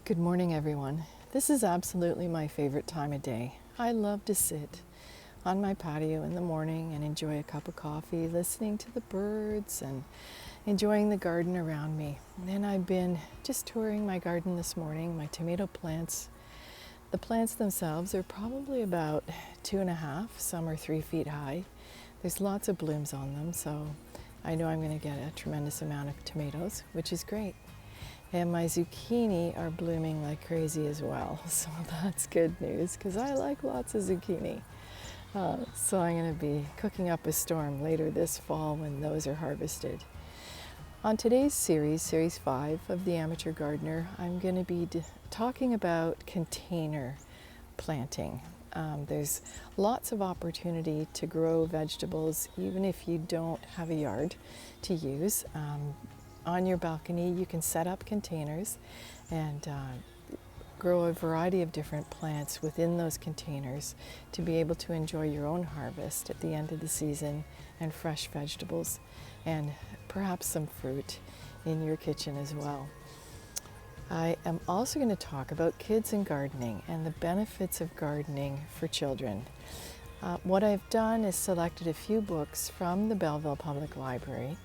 Good morning, everyone. This is absolutely my favorite time of day. I love to sit on my patio in the morning and enjoy a cup of coffee, listening to the birds and enjoying the garden around me. And I've been just touring my garden this morning, my tomato plants. The plants themselves are probably about 2.5, some are 3 feet high. There's lots of blooms on them, so I know I'm going to get a tremendous amount of tomatoes, which is great. And my zucchini are blooming like crazy as well. So that's good news because I like lots of zucchini. So I'm going to be cooking up a storm later this fall when those are harvested. On today's series, Series 5 of The Amateur Gardener, I'm going to be talking about container planting. There's lots of opportunity to grow vegetables even if you don't have a yard to use. On your balcony, you can set up containers and grow a variety of different plants within those containers to be able to enjoy your own harvest at the end of the season and fresh vegetables and perhaps some fruit in your kitchen as well. I am also going to talk about kids and gardening and the benefits of gardening for children. What I've done is selected a few books from the Belleville Public Library,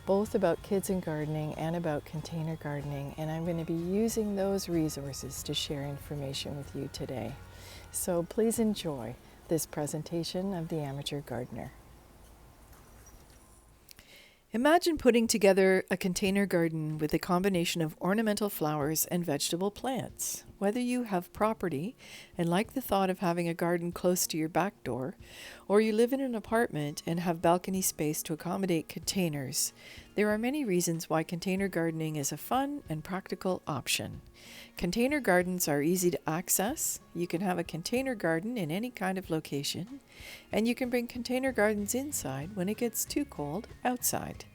both about kids and gardening and about container gardening, and I'm going to be using those resources to share information with you today. So please enjoy this presentation of The Amateur Gardener. Imagine putting together a container garden with a combination of ornamental flowers and vegetable plants. Whether you have property and like the thought of having a garden close to your back door, or you live in an apartment and have balcony space to accommodate containers, there are many reasons why container gardening is a fun and practical option. Container gardens are easy to access. You can have a container garden in any kind of location, and you can bring container gardens inside when it gets too cold outside.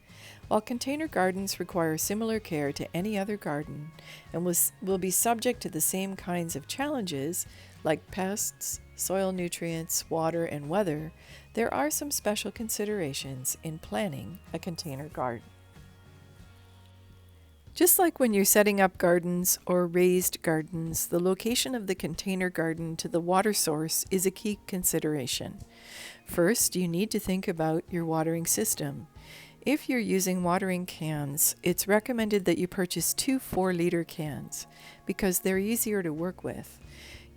While container gardens require similar care to any other garden and will be subject to the same kinds of challenges like pests, soil nutrients, water, and weather, there are some special considerations in planning a container garden. Just like when you're setting up gardens or raised gardens, the location of the container garden to the water source is a key consideration. First, you need to think about your watering system. If you're using watering cans, it's recommended that you purchase 2 4-liter cans because they're easier to work with.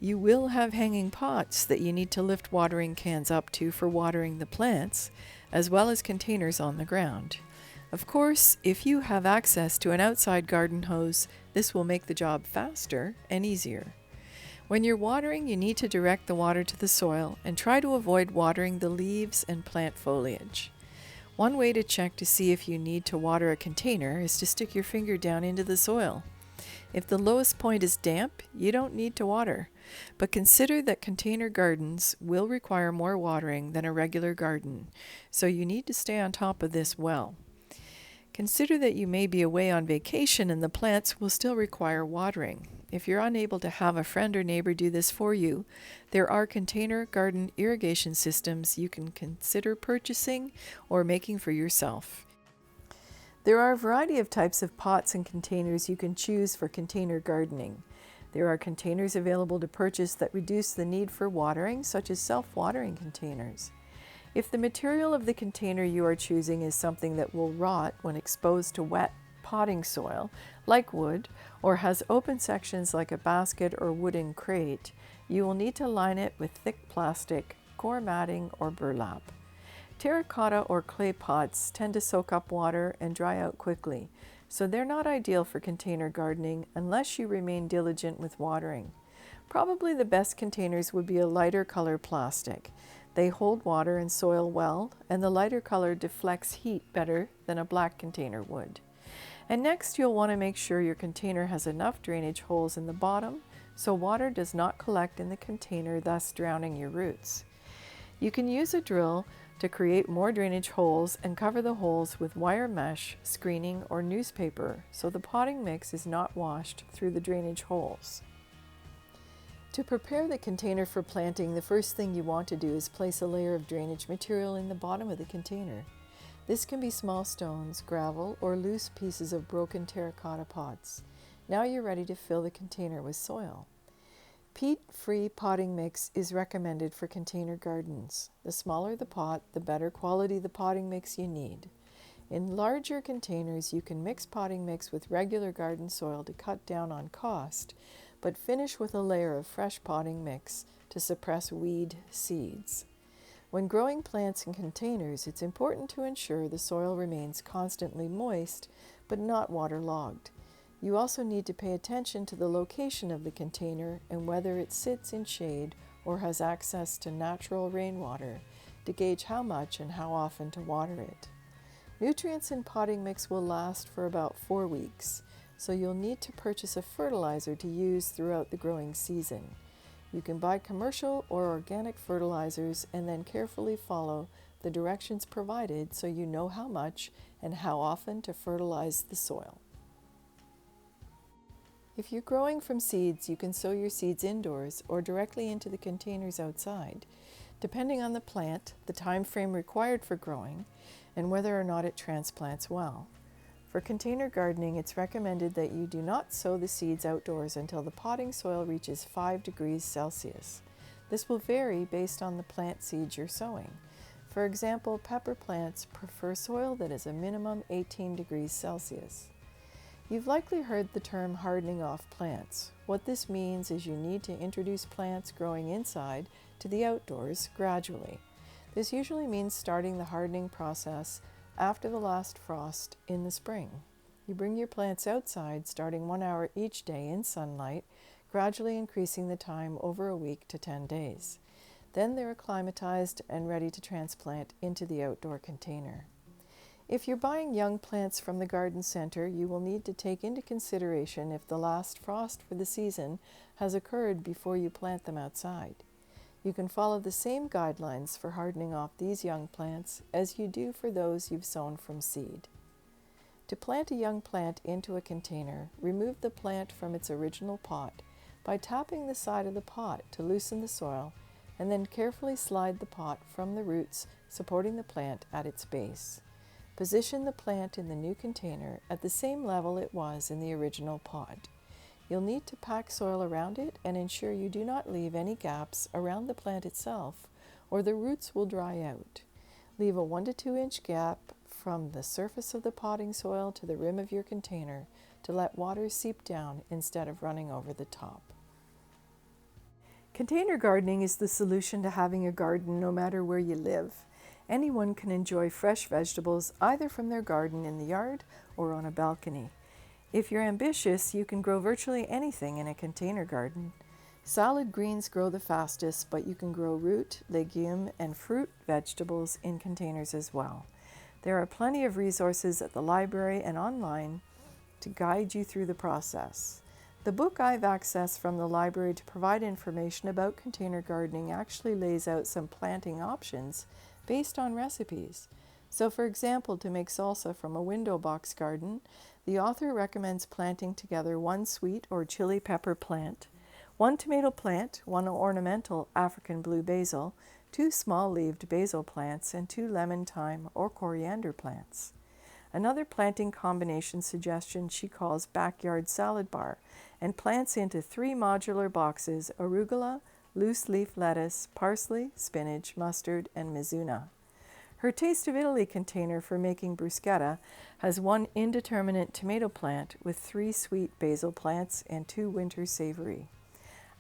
You will have hanging pots that you need to lift watering cans up to for watering the plants, as well as containers on the ground. Of course, if you have access to an outside garden hose, this will make the job faster and easier. When you're watering, you need to direct the water to the soil and try to avoid watering the leaves and plant foliage. One way to check to see if you need to water a container is to stick your finger down into the soil. If the lowest point is damp, you don't need to water, but consider that container gardens will require more watering than a regular garden, so you need to stay on top of this well. Consider that you may be away on vacation and the plants will still require watering. If you're unable to have a friend or neighbor do this for you, there are container garden irrigation systems you can consider purchasing or making for yourself. There are a variety of types of pots and containers you can choose for container gardening. There are containers available to purchase that reduce the need for watering, such as self-watering containers. If the material of the container you are choosing is something that will rot when exposed to wet potting soil, like wood, or has open sections like a basket or wooden crate, you will need to line it with thick plastic, core matting, or burlap. Terracotta or clay pots tend to soak up water and dry out quickly, so they're not ideal for container gardening unless you remain diligent with watering. Probably the best containers would be a lighter color plastic. They hold water and soil well, and the lighter color deflects heat better than a black container would. And next, you'll want to make sure your container has enough drainage holes in the bottom so water does not collect in the container, thus drowning your roots. You can use a drill to create more drainage holes and cover the holes with wire mesh, screening, or newspaper so the potting mix is not washed through the drainage holes. To prepare the container for planting, the first thing you want to do is place a layer of drainage material in the bottom of the container. This can be small stones, gravel, or loose pieces of broken terracotta pots. Now you're ready to fill the container with soil. Peat-free potting mix is recommended for container gardens. The smaller the pot, the better quality the potting mix you need. In larger containers, you can mix potting mix with regular garden soil to cut down on cost, but finish with a layer of fresh potting mix to suppress weed seeds. When growing plants in containers, it's important to ensure the soil remains constantly moist, but not waterlogged. You also need to pay attention to the location of the container and whether it sits in shade or has access to natural rainwater to gauge how much and how often to water it. Nutrients in potting mix will last for about 4 weeks, so you'll need to purchase a fertilizer to use throughout the growing season. You can buy commercial or organic fertilizers and then carefully follow the directions provided so you know how much and how often to fertilize the soil. If you're growing from seeds, you can sow your seeds indoors or directly into the containers outside, depending on the plant, the time frame required for growing, and whether or not it transplants well. For container gardening, it's recommended that you do not sow the seeds outdoors until the potting soil reaches 5 degrees Celsius. This will vary based on the plant seeds you're sowing. For example, pepper plants prefer soil that is a minimum 18 degrees Celsius. You've likely heard the term hardening off plants. What this means is you need to introduce plants growing inside to the outdoors gradually. This usually means starting the hardening process after the last frost in the spring. You bring your plants outside, starting 1 hour each day in sunlight, gradually increasing the time over a week to 10 days. Then they're acclimatized and ready to transplant into the outdoor container. If you're buying young plants from the garden center, you will need to take into consideration if the last frost for the season has occurred before you plant them outside. You can follow the same guidelines for hardening off these young plants as you do for those you've sown from seed. To plant a young plant into a container, remove the plant from its original pot by tapping the side of the pot to loosen the soil, and then carefully slide the pot from the roots supporting the plant at its base. Position the plant in the new container at the same level it was in the original pot. You'll need to pack soil around it and ensure you do not leave any gaps around the plant itself, or the roots will dry out. Leave a 1 to 2 inch gap from the surface of the potting soil to the rim of your container to let water seep down instead of running over the top. Container gardening is the solution to having a garden no matter where you live. Anyone can enjoy fresh vegetables either from their garden in the yard or on a balcony. If you're ambitious, you can grow virtually anything in a container garden. Salad greens grow the fastest, but you can grow root, legume, and fruit vegetables in containers as well. There are plenty of resources at the library and online to guide you through the process. The book I've accessed from the library to provide information about container gardening actually lays out some planting options based on recipes. So for example, to make salsa from a window box garden, the author recommends planting together 1 sweet or chili pepper plant, 1 tomato plant, 1 ornamental African blue basil, 2 small-leaved basil plants, and 2 lemon, thyme, or coriander plants. Another planting combination suggestion she calls backyard salad bar, and plants into 3 modular boxes arugula, loose leaf lettuce, parsley, spinach, mustard, and mizuna. Her Taste of Italy container for making bruschetta has 1 indeterminate tomato plant with 3 sweet basil plants and 2 winter savory.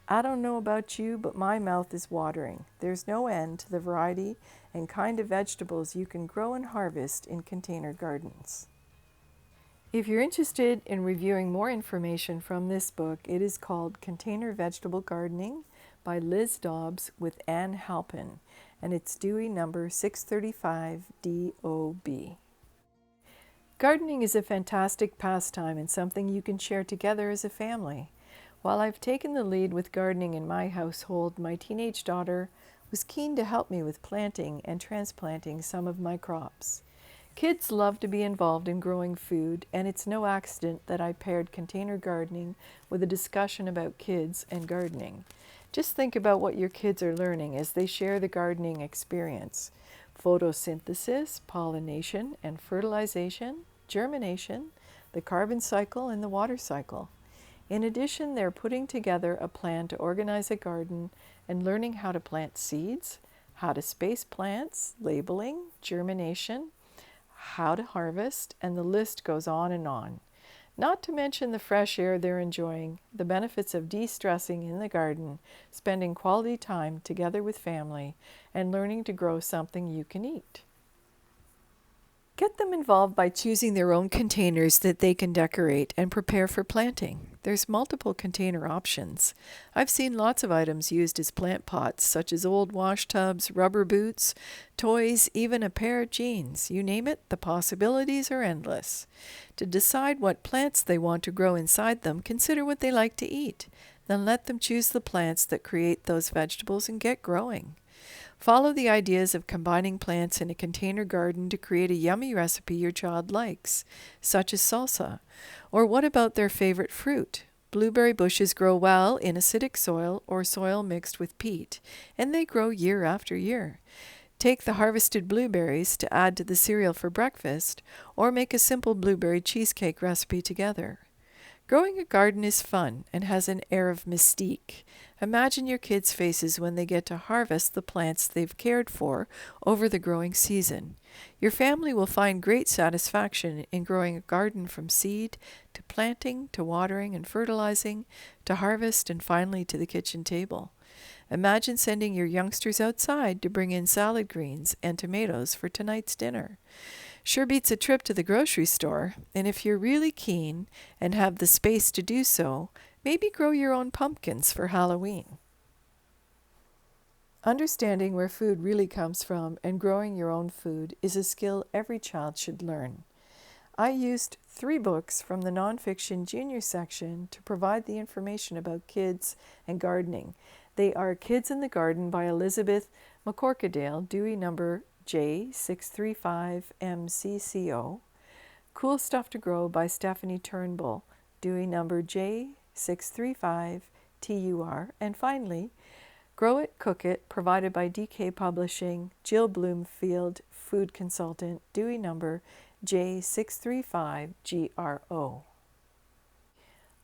I don't know about you, but my mouth is watering. There's no end to the variety and kind of vegetables you can grow and harvest in container gardens. If you're interested in reviewing more information from this book, it is called Container Vegetable Gardening by Liz Dobbs with Ann Halpin, and it's Dewey number 635 DOB. Gardening is a fantastic pastime and something you can share together as a family. While I've taken the lead with gardening in my household, my teenage daughter was keen to help me with planting and transplanting some of my crops. Kids love to be involved in growing food, and it's no accident that I paired container gardening with a discussion about kids and gardening. Just think about what your kids are learning as they share the gardening experience. Photosynthesis, pollination and fertilization, germination, the carbon cycle and the water cycle. In addition, they're putting together a plan to organize a garden and learning how to plant seeds, how to space plants, labeling, germination, how to harvest, and the list goes on and on. Not to mention the fresh air they're enjoying, the benefits of de-stressing in the garden, spending quality time together with family, and learning to grow something you can eat. Get them involved by choosing their own containers that they can decorate and prepare for planting. There's multiple container options. I've seen lots of items used as plant pots, such as old wash tubs, rubber boots, toys, even a pair of jeans. You name it, the possibilities are endless. To decide what plants they want to grow inside them, consider what they like to eat. Then let them choose the plants that create those vegetables and get growing. Follow the ideas of combining plants in a container garden to create a yummy recipe your child likes, such as salsa. Or what about their favorite fruit? Blueberry bushes grow well in acidic soil or soil mixed with peat, and they grow year after year. Take the harvested blueberries to add to the cereal for breakfast, or make a simple blueberry cheesecake recipe together. Growing a garden is fun and has an air of mystique. Imagine your kids' faces when they get to harvest the plants they've cared for over the growing season. Your family will find great satisfaction in growing a garden from seed to planting to watering and fertilizing to harvest and finally to the kitchen table. Imagine sending your youngsters outside to bring in salad greens and tomatoes for tonight's dinner. Sure beats a trip to the grocery store, and if you're really keen and have the space to do so, maybe grow your own pumpkins for Halloween. Understanding where food really comes from and growing your own food is a skill every child should learn. I used 3 books from the nonfiction junior section to provide the information about kids and gardening. They are Kids in the Garden by Elizabeth McCorkadale, Dewey number J635MCCO, Cool Stuff to Grow by Stephanie Turnbull, Dewey number J635TUR, and finally, Grow It, Cook It, provided by DK Publishing, Jill Bloomfield, Food Consultant, Dewey number J635GRO.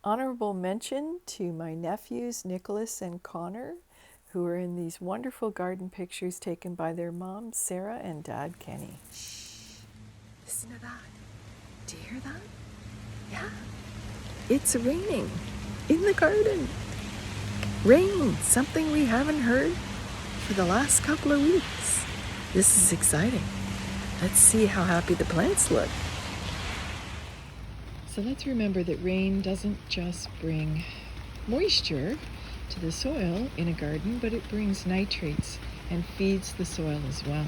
Honorable mention to my nephews Nicholas and Connor, who are in these wonderful garden pictures taken by their mom, Sarah, and dad, Kenny. Shh. Listen to that. Do you hear that? Yeah? It's raining in the garden. Rain, something we haven't heard for the last couple of weeks. This is exciting. Let's see how happy the plants look. So let's remember that rain doesn't just bring moisture to the soil in a garden, but it brings nitrates and feeds the soil as well.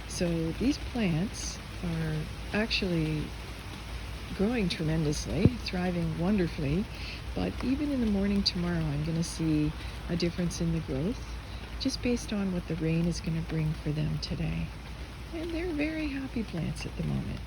So these plants are actually growing tremendously, thriving wonderfully, but even in the morning tomorrow I'm going to see a difference in the growth just based on what the rain is going to bring for them today. And they're very happy plants at the moment.